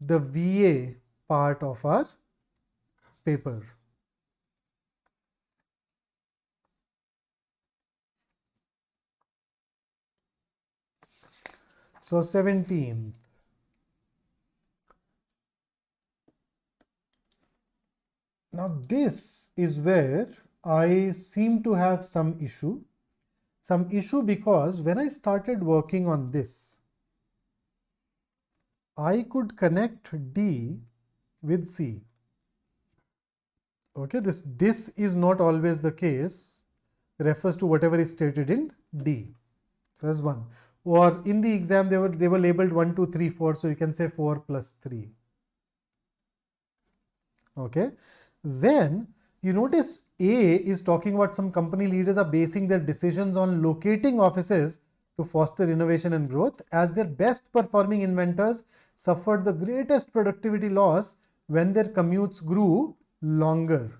the VA part of our paper. So 17th. Now this is where I seem to have some issue. Because when I started working on this, I could connect D with C. Okay, this is not always the case, refers to whatever is stated in D. So that's one. Or in the exam they were labeled 1, 2, 3, 4. So you can say 4 plus 3. Okay. Then you notice A is talking about some company leaders are basing their decisions on locating offices to foster innovation and growth, as their best performing inventors suffered the greatest productivity loss when their commutes grew longer.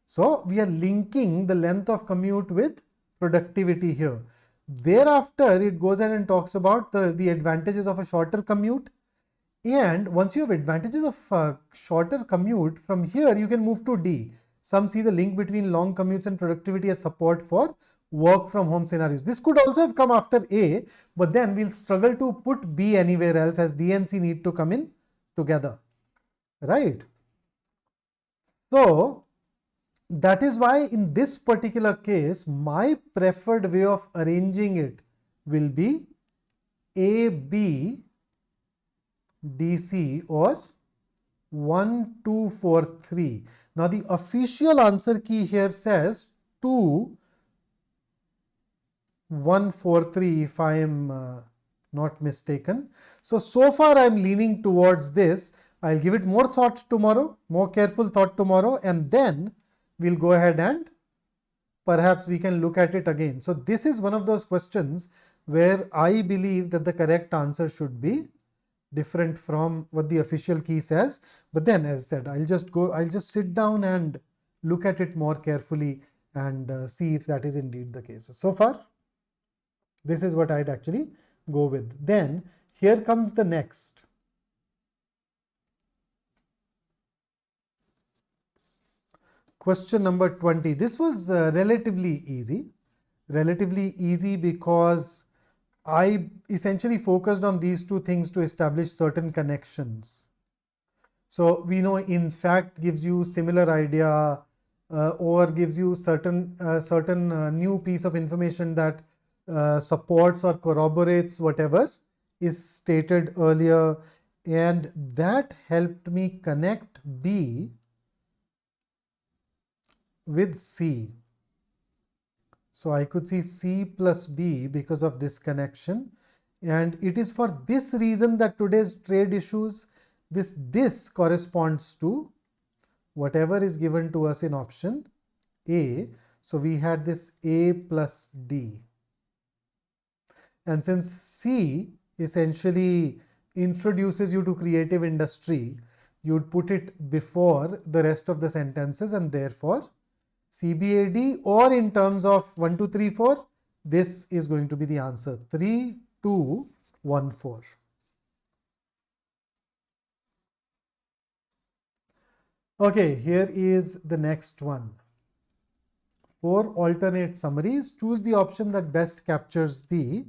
So we are linking the length of commute with productivity here. Thereafter, it goes ahead and talks about the advantages of a shorter commute. And once you have advantages of shorter commute, from here you can move to D. Some see the link between long commutes and productivity as support for work from home scenarios. This could also have come after A, but then we'll struggle to put B anywhere else, as D and C need to come in together, right? So that is why in this particular case, my preferred way of arranging it will be A, B, DC, or 1, 2, 4, 3. Now the official answer key here says 2, 1, 4, 3 if I am not mistaken. So far I am leaning towards this. I'll give it more thought tomorrow, more careful thought tomorrow, and then we'll go ahead and perhaps we can look at it again. So this is one of those questions where I believe that the correct answer should be different from what the official key says. But then, as I said, I'll just sit down and look at it more carefully and see if that is indeed the case. So far, this is what I'd actually go with. Then here comes the next. Question number 20. This was relatively easy because I essentially focused on these two things to establish certain connections. So we know in fact gives you similar idea or gives you certain new piece of information that supports or corroborates whatever is stated earlier, and that helped me connect B with C. So I could see C plus B because of this connection, and it is for this reason that today's trade issues, this corresponds to whatever is given to us in option A. So we had this A plus D, and since C essentially introduces you to creative industry, you'd put it before the rest of the sentences, and therefore CBAD, or in terms of 1, 2, 3, 4, this is going to be the answer. 3, 2, 1, 4. Okay, here is the next one. For alternate summaries, choose the option that best captures the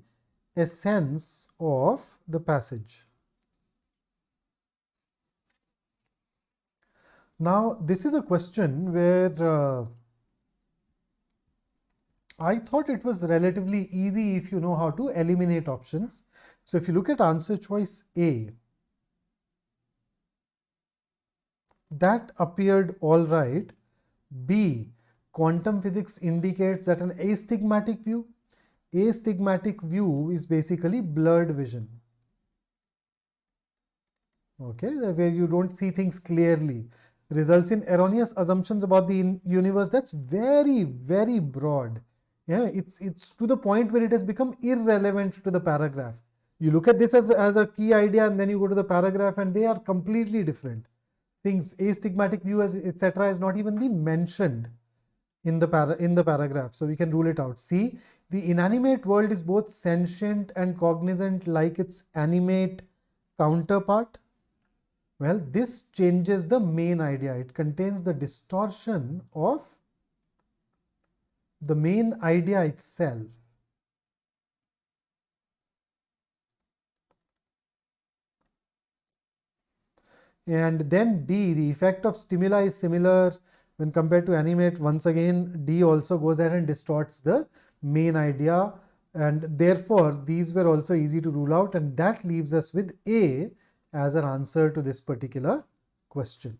essence of the passage. Now, this is a question where I thought it was relatively easy if you know how to eliminate options. So if you look at answer choice A, that appeared all right. B, quantum physics indicates that an astigmatic view. Astigmatic view is basically blurred vision. Okay, where you don't see things clearly, results in erroneous assumptions about the universe. That's very, very broad. Yeah, it's to the point where it has become irrelevant to the paragraph. You look at this as a key idea, and then you go to the paragraph and they are completely different things. Astigmatic view, as etc., has not even been mentioned in the paragraph, so we can rule it out. C, the inanimate world is both sentient and cognizant like its animate counterpart. Well, this changes the main idea. It contains the distortion of the main idea itself. And then D, the effect of stimuli is similar when compared to animate. Once again, D also goes ahead and distorts the main idea, and therefore these were also easy to rule out, and that leaves us with A as an answer to this particular question.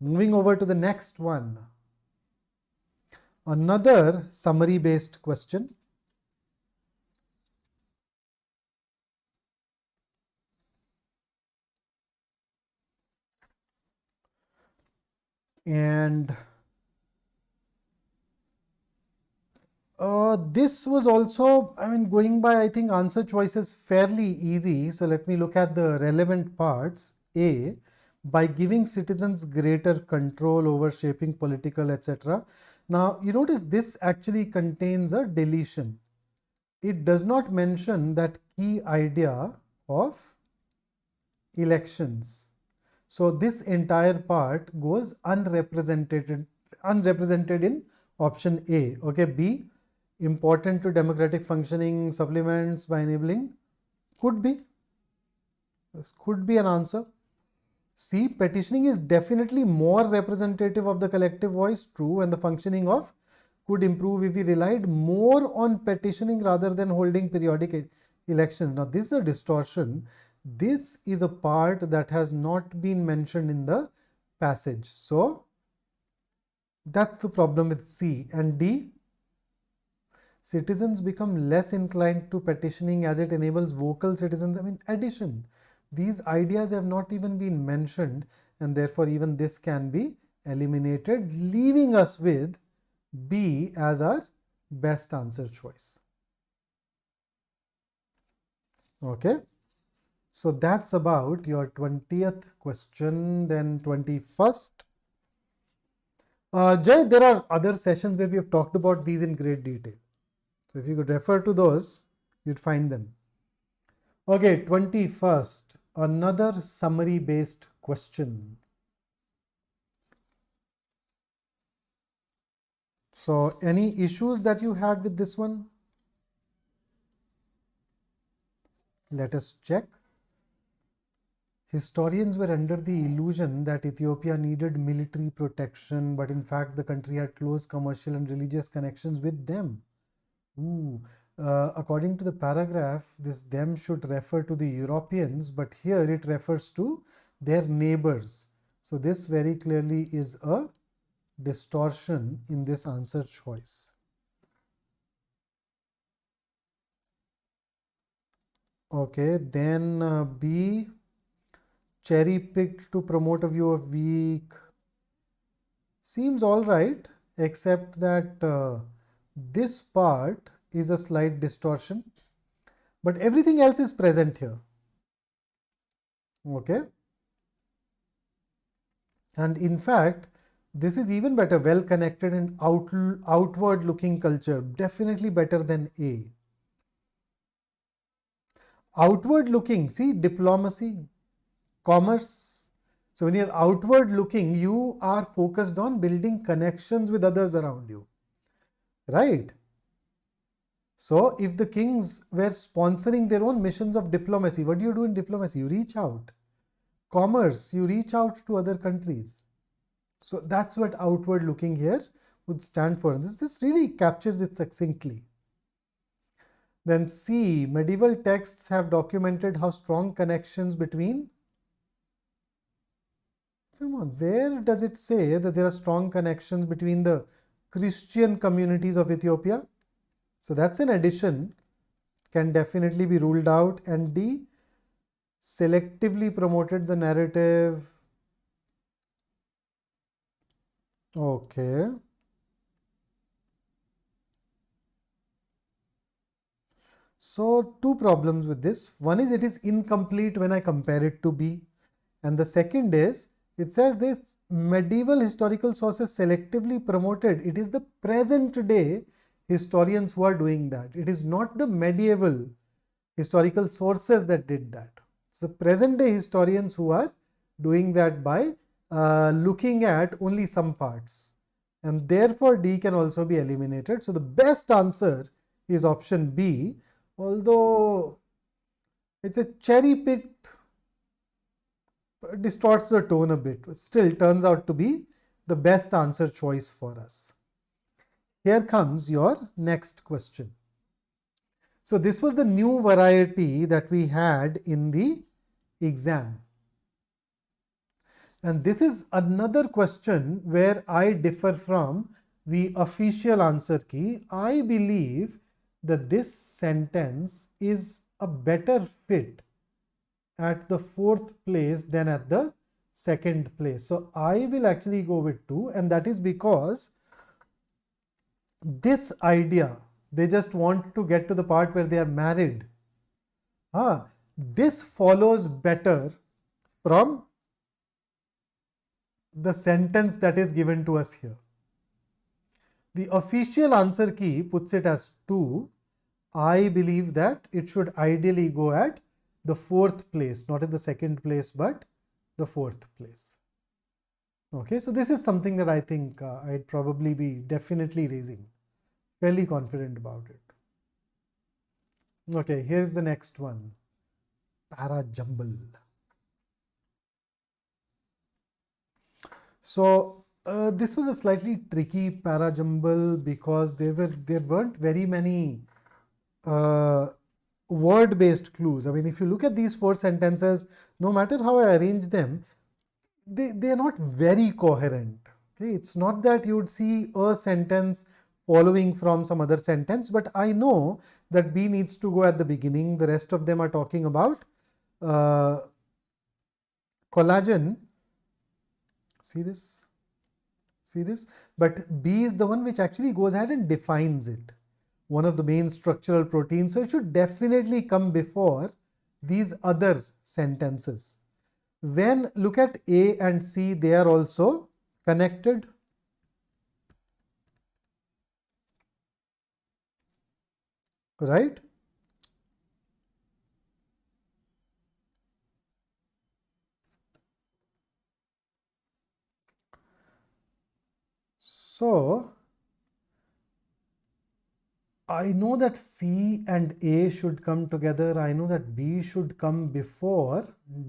Moving over to the next one. Another summary based question. And this was also, going by, I think, answer choices fairly easy. So let me look at the relevant parts. A, by giving citizens greater control over shaping political, etc. Now, you notice this actually contains a deletion. It does not mention that key idea of elections. So this entire part goes unrepresented in option A. Okay, B, important to democratic functioning supplements by enabling, could be. This could be an answer. C, petitioning is definitely more representative of the collective voice, true, and the functioning of could improve if we relied more on petitioning rather than holding periodic elections. Now, this is a distortion. This is a part that has not been mentioned in the passage. So, that's the problem with C. And D, citizens become less inclined to petitioning as it enables vocal citizens. I mean, addition. These ideas have not even been mentioned, and therefore even this can be eliminated, leaving us with B as our best answer choice. Okay. So that's about your 20th question. Then 21st. Jay, there are other sessions where we have talked about these in great detail. So if you could refer to those, you'd find them. Okay, 21st. Another summary based question. So any issues that you had with this one? Let us check. Historians were under the illusion that Ethiopia needed military protection, but in fact the country had close commercial and religious connections with them. According to the paragraph, this them should refer to the Europeans, but here it refers to their neighbors. So this very clearly is a distortion in this answer choice. Okay, then B, cherry picked to promote a view of weak, seems all right, except that this part is a slight distortion, but everything else is present here. Okay, and in fact this is even better, well connected and outward looking culture, definitely better than A. Outward looking, see, diplomacy, commerce. So when you're outward looking, you are focused on building connections with others around you, right? So if the kings were sponsoring their own missions of diplomacy, what do you do in diplomacy? You reach out. Commerce, you reach out to other countries. So that's what outward looking here would stand for. This really captures it succinctly. Then C, medieval texts have documented how strong connections between, come on, where does it say that there are strong connections between the Christian communities of Ethiopia? So that's an addition, can definitely be ruled out. And D, selectively promoted the narrative. Okay. So two problems with this. One is it is incomplete when I compare it to B. And the second is it says this medieval historical sources selectively promoted. It is the present day historians who are doing that. It is not the medieval historical sources that did that. It's the present day historians who are doing that by looking at only some parts. And therefore D can also be eliminated. So the best answer is option B, although it's a cherry picked, distorts the tone a bit, but still turns out to be the best answer choice for us. Here comes your next question. So this was the new variety that we had in the exam. And this is another question where I differ from the official answer key. I believe that this sentence is a better fit at the 4th place than at the 2nd place. So I will actually go with 2, and that is because this idea, they just want to get to the part where they are married. This follows better from the sentence that is given to us here. The official answer key puts it as 2. I believe that it should ideally go at the 4th place, not in the 2nd place, but the 4th place. Okay, so this is something that I think I'd probably be definitely raising. Fairly confident about it. Okay, here's the next one. Para-jumble. So this was a slightly tricky para-jumble because there weren't very many word-based clues. I mean, if you look at these 4 sentences, no matter how I arrange them, they are not very coherent. Okay, it's not that you would see a sentence following from some other sentence, but I know that B needs to go at the beginning. The rest of them are talking about collagen. See this? See this? But B is the one which actually goes ahead and defines it. One of the main structural proteins. So it should definitely come before these other sentences. Then look at A and C. They are also connected. Right? So I know that C and A should come together. I know that B should come before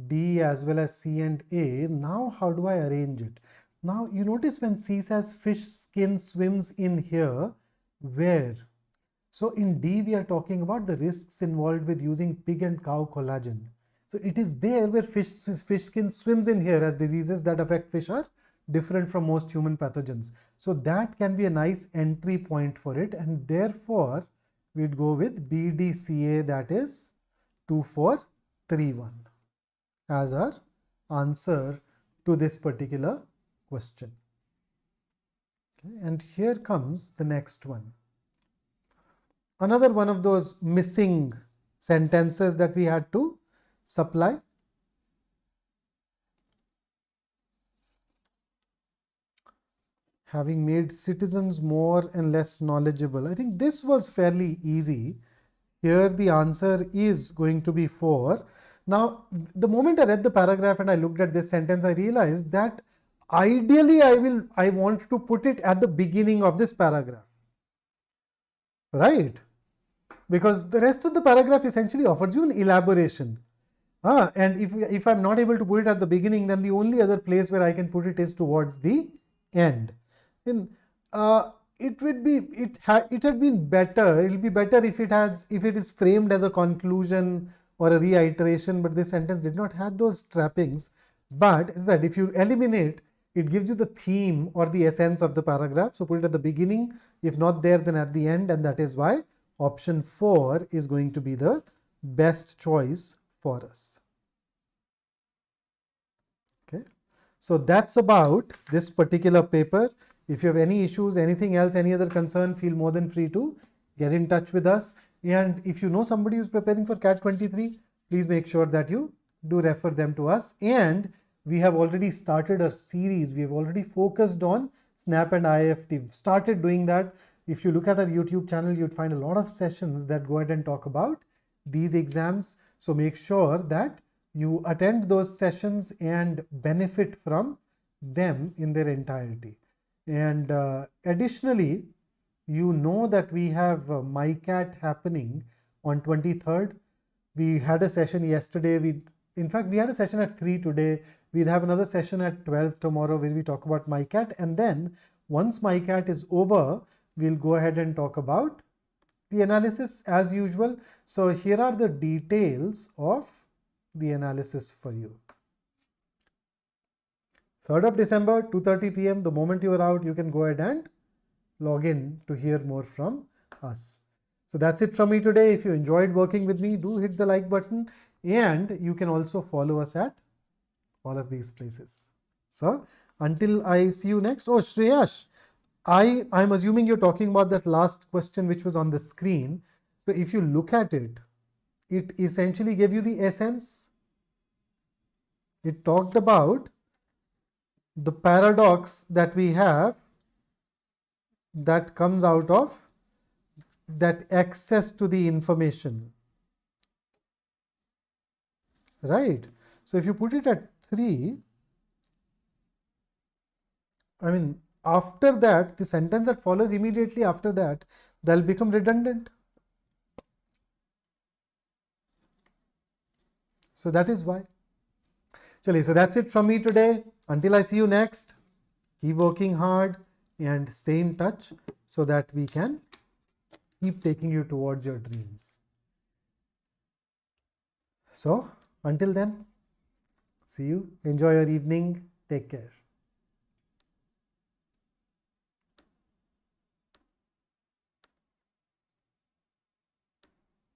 D as well as C and A. Now how do I arrange it? Now you notice when C says fish skin swims in here, where? So in D we are talking about the risks involved with using pig and cow collagen. So it is there where fish skin swims in here, as diseases that affect fish are different from most human pathogens. So that can be a nice entry point for it, and therefore we'd go with BDCA, that is 2431, as our answer to this particular question. Okay, and here comes the next one. Another one of those missing sentences that we had to supply. Having made citizens more and less knowledgeable. I think this was fairly easy. Here the answer is going to be 4. Now, the moment I read the paragraph and I looked at this sentence, I realized that ideally I want to put it at the beginning of this paragraph. Right? Because the rest of the paragraph essentially offers you an elaboration. And if I'm not able to put it at the beginning, then the only other place where I can put it is towards the end. It had been better. It'll be better if it is framed as a conclusion or a reiteration, but this sentence did not have those trappings. But that if you eliminate, it gives you the theme or the essence of the paragraph. So put it at the beginning. If not there, then at the end, and that is why option 4 is going to be the best choice for us. Okay, so that's about this particular paper. If you have any issues, anything else, any other concern, feel more than free to get in touch with us. And if you know somebody who's preparing for CAT 23, please make sure that you do refer them to us. And we have already started a series. We have already focused on SNAP and IIFT. We've started doing that. If you look at our YouTube channel, you'd find a lot of sessions that go ahead and talk about these exams. So make sure that you attend those sessions and benefit from them in their entirety. And additionally, you know that we have MyCat happening on 23rd. We had a session yesterday. In fact, we had a session at 3 today. We'll have another session at 12 tomorrow where we talk about MyCat. And then once MyCat is over, we'll go ahead and talk about the analysis as usual. So here are the details of the analysis for you. 3rd of December, 2:30 p.m. The moment you are out, you can go ahead and log in to hear more from us. So that's it from me today. If you enjoyed working with me, do hit the like button, and you can also follow us at all of these places. So until I see you next. Oh, Shreyash, I'm assuming you're talking about that last question which was on the screen. So if you look at it, it essentially gave you the essence. It talked about the paradox that we have that comes out of that access to the information, right? So if you put it at 3, I mean, after that, the sentence that follows immediately after that, they'll become redundant. So that is why. Chali, so that's it from me today. Until I see you next, keep working hard and stay in touch so that we can keep taking you towards your dreams. So until then, see you. Enjoy your evening. Take care.